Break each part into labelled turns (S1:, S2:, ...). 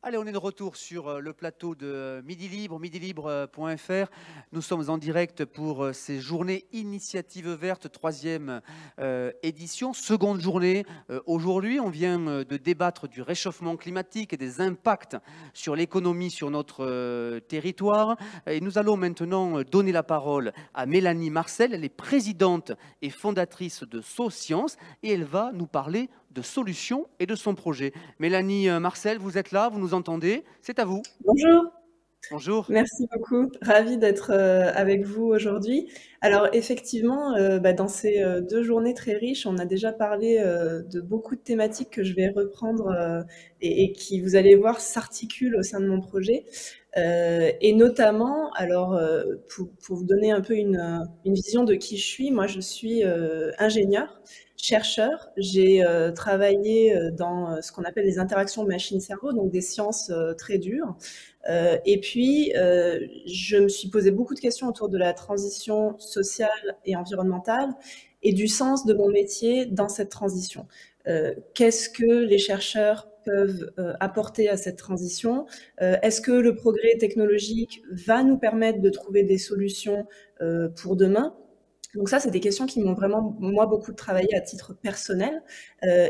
S1: Allez, on est de retour sur le plateau de Midi Libre, midilibre.fr. Nous sommes en direct pour ces journées Initiative Verte, troisième édition, seconde journée. Aujourd'hui, on vient de débattre du réchauffement climatique et des impacts sur l'économie sur notre territoire. Et nous allons maintenant donner la parole à Mélanie Marcel. Elle est présidente et fondatrice de SoScience et elle va nous parler de solutions et de son projet. Mélanie Marcel, vous êtes là, vous nous entendez? C'est à vous.
S2: Bonjour,
S1: Bonjour.
S2: merci beaucoup. Ravie d'être avec vous aujourd'hui. Alors effectivement, dans ces 2 journées très riches, on a déjà parlé de beaucoup de thématiques que je vais reprendre et qui, vous allez voir, s'articulent au sein de mon projet. Et notamment, alors pour vous donner un peu une vision de qui je suis, moi je suis ingénieure, chercheur. J'ai travaillé dans ce qu'on appelle les interactions machine-cerveau, donc des sciences très dures. Et puis, je me suis posé beaucoup de questions autour de la transition sociale et environnementale et du sens de mon métier dans cette transition. Qu'est-ce que les chercheurs peuvent apporter à cette transition? Est-ce que le progrès technologique va nous permettre de trouver des solutions pour demain? Donc ça, c'est des questions qui m'ont vraiment, moi, beaucoup travaillé à titre personnel.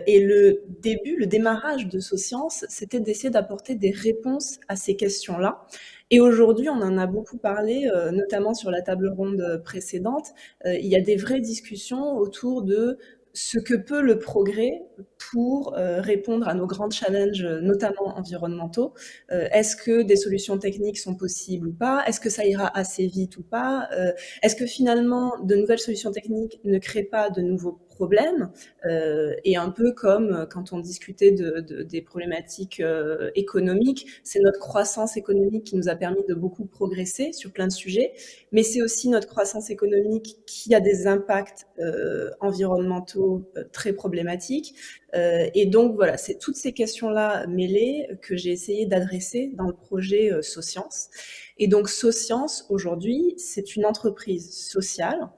S2: Et le début, le démarrage de SoScience, c'était d'essayer d'apporter des réponses à ces questions-là. Et aujourd'hui, on en a beaucoup parlé, notamment sur la table ronde précédente. Il y a des vraies discussions autour de ce que peut le progrès pour répondre à nos grands challenges, notamment environnementaux. Est-ce que des solutions techniques sont possibles ou pas? Est-ce que ça ira assez vite ou pas? Est-ce que finalement, de nouvelles solutions techniques ne créent pas de nouveaux problèmes? Et un peu comme quand on discutait des problématiques économiques, c'est notre croissance économique qui nous a permis de beaucoup progresser sur plein de sujets, mais c'est aussi notre croissance économique qui a des impacts environnementaux très problématiques. Et donc voilà, c'est toutes ces questions-là mêlées que j'ai essayé d'adresser dans le projet SoScience. Et donc SoScience, aujourd'hui, c'est une entreprise sociale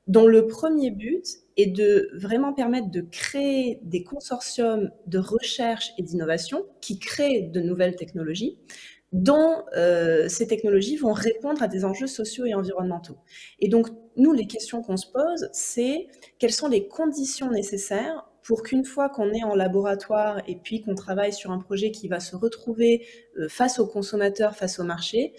S2: dont le premier but est de vraiment permettre de créer des consortiums de recherche et d'innovation qui créent de nouvelles technologies dont ces technologies vont répondre à des enjeux sociaux et environnementaux. Et donc, nous, les questions qu'on se pose, c'est quelles sont les conditions nécessaires pour qu'une fois qu'on est en laboratoire et puis qu'on travaille sur un projet qui va se retrouver face aux consommateurs, face au marché,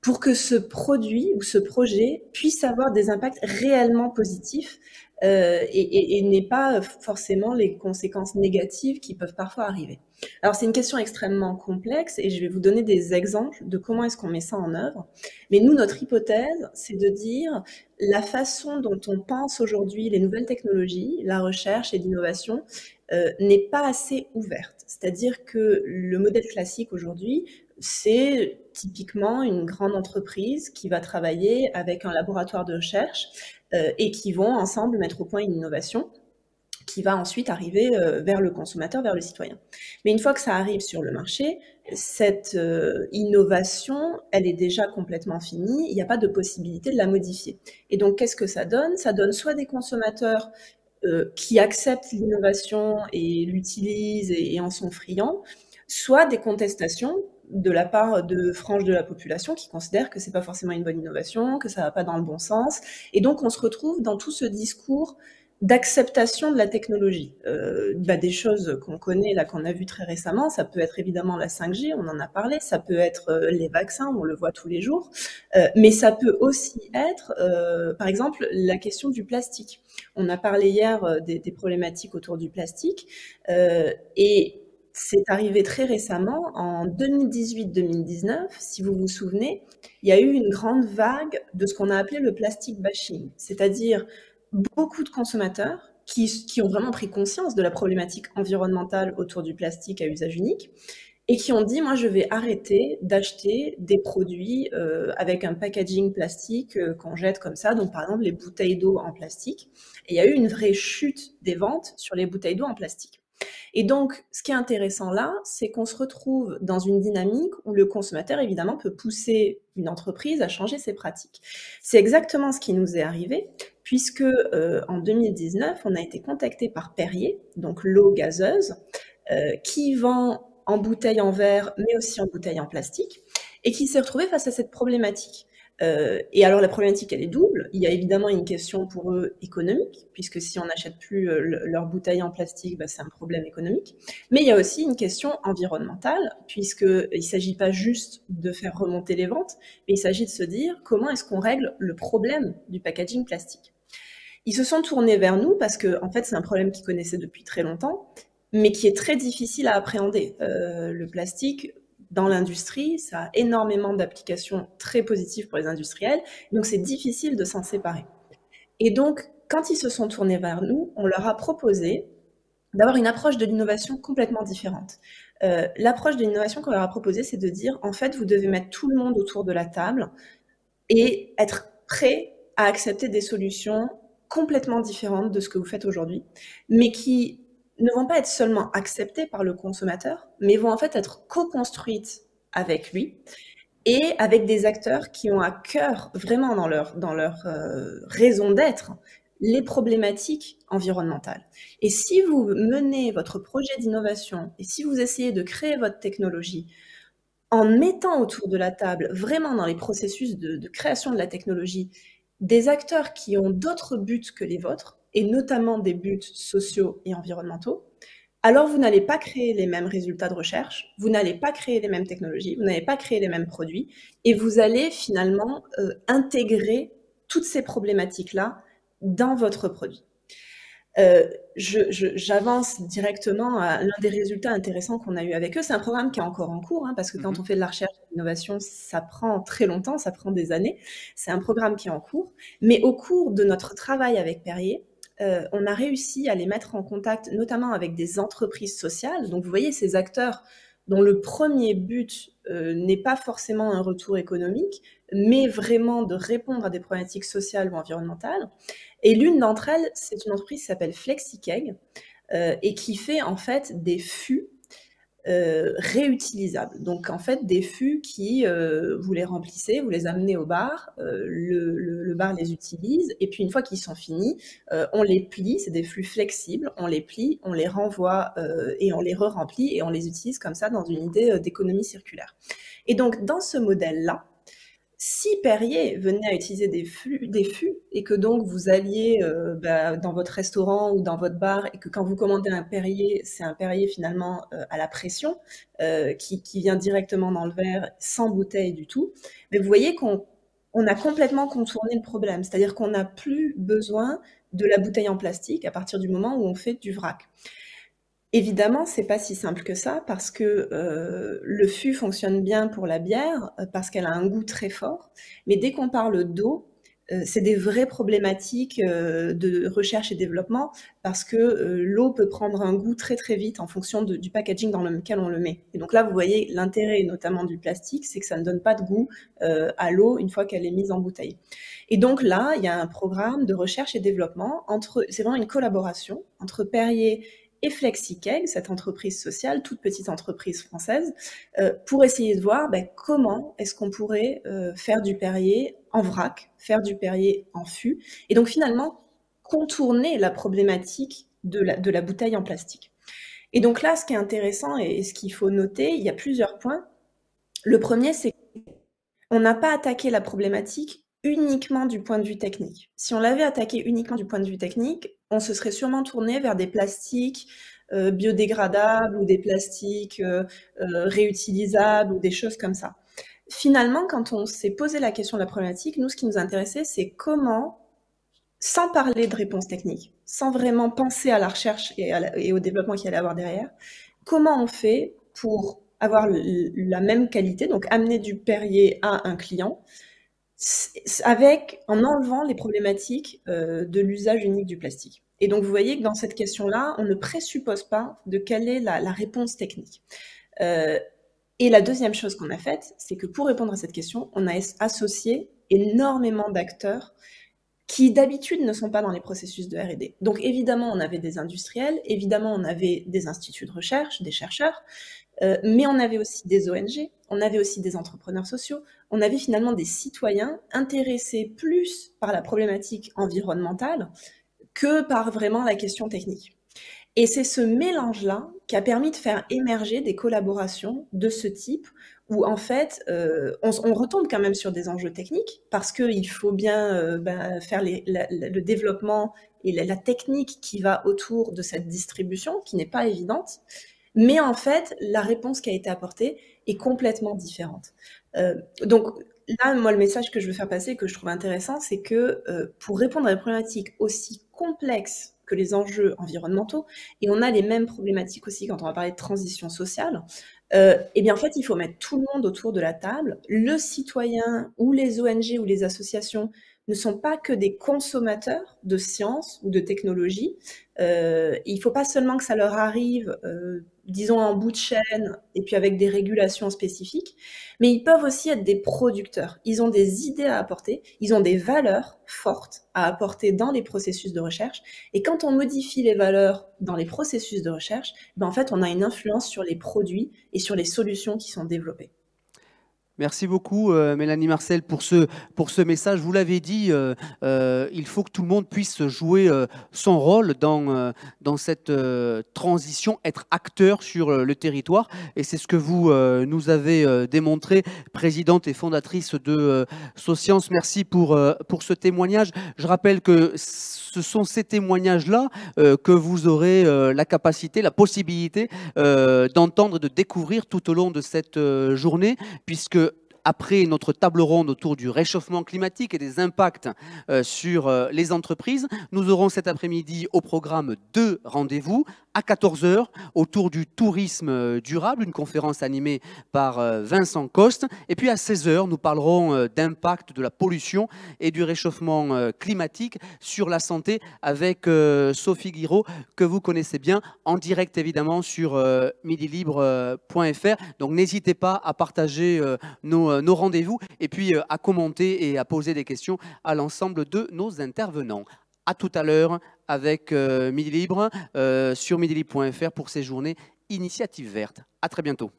S2: pour que ce produit ou ce projet puisse avoir des impacts réellement positifs et n'ait pas forcément les conséquences négatives qui peuvent parfois arriver. Alors c'est une question extrêmement complexe et je vais vous donner des exemples de comment est-ce qu'on met ça en œuvre. Mais nous, notre hypothèse, c'est de dire la façon dont on pense aujourd'hui les nouvelles technologies, la recherche et l'innovation n'est pas assez ouverte. C'est-à-dire que le modèle classique aujourd'hui, c'est typiquement une grande entreprise qui va travailler avec un laboratoire de recherche et qui vont ensemble mettre au point une innovation qui va ensuite arriver vers le consommateur, vers le citoyen. Mais une fois que ça arrive sur le marché, cette innovation, elle est déjà complètement finie, il n'y a pas de possibilité de la modifier. Et donc, qu'est-ce que ça donne? Ça donne soit des consommateurs qui acceptent l'innovation et l'utilisent et en sont friands, soit des contestations de la part de franges de la population qui considèrent que c'est pas forcément une bonne innovation, que ça va pas dans le bon sens. Et donc, on se retrouve dans tout ce discours d'acceptation de la technologie. Des choses qu'on connaît, là, qu'on a vues très récemment, ça peut être évidemment la 5G, on en a parlé, ça peut être les vaccins, on le voit tous les jours, mais ça peut aussi être, par exemple, la question du plastique. On a parlé hier des problématiques autour du plastique, et c'est arrivé très récemment, en 2018-2019, si vous vous souvenez, il y a eu une grande vague de ce qu'on a appelé le plastic bashing, c'est-à-dire beaucoup de consommateurs qui ont vraiment pris conscience de la problématique environnementale autour du plastique à usage unique et qui ont dit, moi, je vais arrêter d'acheter des produits avec un packaging plastique qu'on jette comme ça, donc par exemple les bouteilles d'eau en plastique. Et il y a eu une vraie chute des ventes sur les bouteilles d'eau en plastique. Et donc, ce qui est intéressant là, c'est qu'on se retrouve dans une dynamique où le consommateur, évidemment, peut pousser une entreprise à changer ses pratiques. C'est exactement ce qui nous est arrivé, puisque en 2019, on a été contacté par Perrier, donc l'eau gazeuse, qui vend en bouteille en verre, mais aussi en bouteille en plastique, et qui s'est retrouvé face à cette problématique. Et alors la problématique, elle est double. Il y a évidemment une question pour eux économique, puisque si on n'achète plus leurs bouteilles en plastique, bah, c'est un problème économique. Mais il y a aussi une question environnementale, puisqu'il ne s'agit pas juste de faire remonter les ventes, mais il s'agit de se dire comment est-ce qu'on règle le problème du packaging plastique. Ils se sont tournés vers nous parce que, en fait, c'est un problème qu'ils connaissaient depuis très longtemps, mais qui est très difficile à appréhender. Le plastique, dans l'industrie, ça a énormément d'applications très positives pour les industriels, donc c'est difficile de s'en séparer. Et donc, quand ils se sont tournés vers nous, on leur a proposé d'avoir une approche de l'innovation complètement différente. L'approche de l'innovation qu'on leur a proposée, c'est de dire, en fait, vous devez mettre tout le monde autour de la table et être prêt à accepter des solutions complètement différentes de ce que vous faites aujourd'hui, mais qui ne vont pas être seulement acceptées par le consommateur, mais vont en fait être co-construites avec lui et avec des acteurs qui ont à cœur, vraiment dans leur raison d'être, les problématiques environnementales. Et si vous menez votre projet d'innovation et si vous essayez de créer votre technologie en mettant autour de la table, vraiment dans les processus de création de la technologie, des acteurs qui ont d'autres buts que les vôtres, et notamment des buts sociaux et environnementaux, alors vous n'allez pas créer les mêmes résultats de recherche, vous n'allez pas créer les mêmes technologies, vous n'allez pas créer les mêmes produits, et vous allez finalement intégrer toutes ces problématiques-là dans votre produit. J'avance directement à l'un des résultats intéressants qu'on a eu avec eux. C'est un programme qui est encore en cours, hein, parce que quand on fait de la recherche et de l'innovation, ça prend très longtemps, ça prend des années. C'est un programme qui est en cours. Mais au cours de notre travail avec Perrier, on a réussi à les mettre en contact, notamment avec des entreprises sociales. Donc, vous voyez, ces acteurs dont le premier but n'est pas forcément un retour économique, mais vraiment de répondre à des problématiques sociales ou environnementales. Et l'une d'entre elles, c'est une entreprise qui s'appelle FlexiKeg et qui fait en fait des fûts réutilisables. Donc en fait des fûts qui, vous les remplissez, vous les amenez au bar, le bar les utilise et puis une fois qu'ils sont finis, on les plie, c'est des flux flexibles, on les plie, on les renvoie et on les re-remplit et on les utilise comme ça dans une idée d'économie circulaire. Et donc dans ce modèle-là, si Perrier venait à utiliser des fûts et que donc vous alliez dans votre restaurant ou dans votre bar et que quand vous commandez un Perrier, c'est un Perrier finalement à la pression qui vient directement dans le verre sans bouteille du tout, mais vous voyez qu'on a complètement contourné le problème, c'est-à-dire qu'on n'a plus besoin de la bouteille en plastique à partir du moment où on fait du vrac. Évidemment, c'est pas si simple que ça parce que le fût fonctionne bien pour la bière parce qu'elle a un goût très fort. Mais dès qu'on parle d'eau, c'est des vraies problématiques de recherche et développement parce que l'eau peut prendre un goût très très vite en fonction du packaging dans lequel on le met. Et donc là, vous voyez, l'intérêt notamment du plastique, c'est que ça ne donne pas de goût à l'eau une fois qu'elle est mise en bouteille. Et donc là, il y a un programme de recherche et développement c'est vraiment une collaboration entre Perrier et FlexiKeg, cette entreprise sociale, toute petite entreprise française, pour essayer de voir comment est-ce qu'on pourrait faire du Perrier en vrac, faire du Perrier en fût, et donc finalement contourner la problématique de la bouteille en plastique. Et donc là, ce qui est intéressant et ce qu'il faut noter, il y a plusieurs points. Le premier, c'est qu'on n'a pas attaqué la problématique uniquement du point de vue technique. Si on l'avait attaqué uniquement du point de vue technique, on se serait sûrement tourné vers des plastiques biodégradables ou des plastiques réutilisables ou des choses comme ça. Finalement, quand on s'est posé la question de la problématique, nous, ce qui nous intéressait, c'est comment, sans parler de réponse technique, sans vraiment penser à la recherche et au développement qu'il allait avoir derrière, comment on fait pour avoir la même qualité, donc amener du Perrier à un client, en enlevant les problématiques de l'usage unique du plastique. Et donc, vous voyez que dans cette question-là, on ne présuppose pas de quelle est la réponse technique. Et la deuxième chose qu'on a faite, c'est que pour répondre à cette question, on a associé énormément d'acteurs qui d'habitude ne sont pas dans les processus de R&D. Donc évidemment, on avait des industriels, évidemment, on avait des instituts de recherche, des chercheurs, mais on avait aussi des ONG, on avait aussi des entrepreneurs sociaux, on avait finalement des citoyens intéressés plus par la problématique environnementale que par vraiment la question technique. Et c'est ce mélange-là qui a permis de faire émerger des collaborations de ce type où en fait, on retombe quand même sur des enjeux techniques parce qu'il faut bien faire le développement et la technique qui va autour de cette distribution, qui n'est pas évidente. Mais en fait, la réponse qui a été apportée est complètement différente. Donc là, moi, le message que je veux faire passer, que je trouve intéressant, c'est que pour répondre à des problématiques aussi complexes que les enjeux environnementaux, et on a les mêmes problématiques aussi quand on va parler de transition sociale, eh bien en fait, il faut mettre tout le monde autour de la table. Le citoyen ou les ONG ou les associations ne sont pas que des consommateurs de sciences ou de technologies. Il ne faut pas seulement que ça leur arrive, disons en bout de chaîne, et puis avec des régulations spécifiques, mais ils peuvent aussi être des producteurs. Ils ont des idées à apporter, ils ont des valeurs fortes à apporter dans les processus de recherche. Et quand on modifie les valeurs dans les processus de recherche, ben en fait, on a une influence sur les produits et sur les solutions qui sont développées.
S1: Merci beaucoup, Mélanie Marcel, pour ce message. Vous l'avez dit, il faut que tout le monde puisse jouer son rôle dans cette transition, être acteur sur le territoire. Et c'est ce que vous nous avez démontré, présidente et fondatrice de Socience. Merci pour ce témoignage. Je rappelle que ce sont ces témoignages-là que vous aurez la capacité, la possibilité d'entendre et de découvrir tout au long de cette journée, puisque après notre table ronde autour du réchauffement climatique et des impacts sur les entreprises, nous aurons cet après-midi au programme 2 rendez-vous à 14 h autour du tourisme durable, une conférence animée par Vincent Coste. Et puis à 16 h, nous parlerons d'impact de la pollution et du réchauffement climatique sur la santé avec Sophie Guiraud, que vous connaissez bien, en direct évidemment sur midilibre.fr. Donc n'hésitez pas à partager nos rendez-vous et puis à commenter et à poser des questions à l'ensemble de nos intervenants. À tout à l'heure avec Midi Libre sur midilibre.fr pour ces journées Initiative Verte. À très bientôt.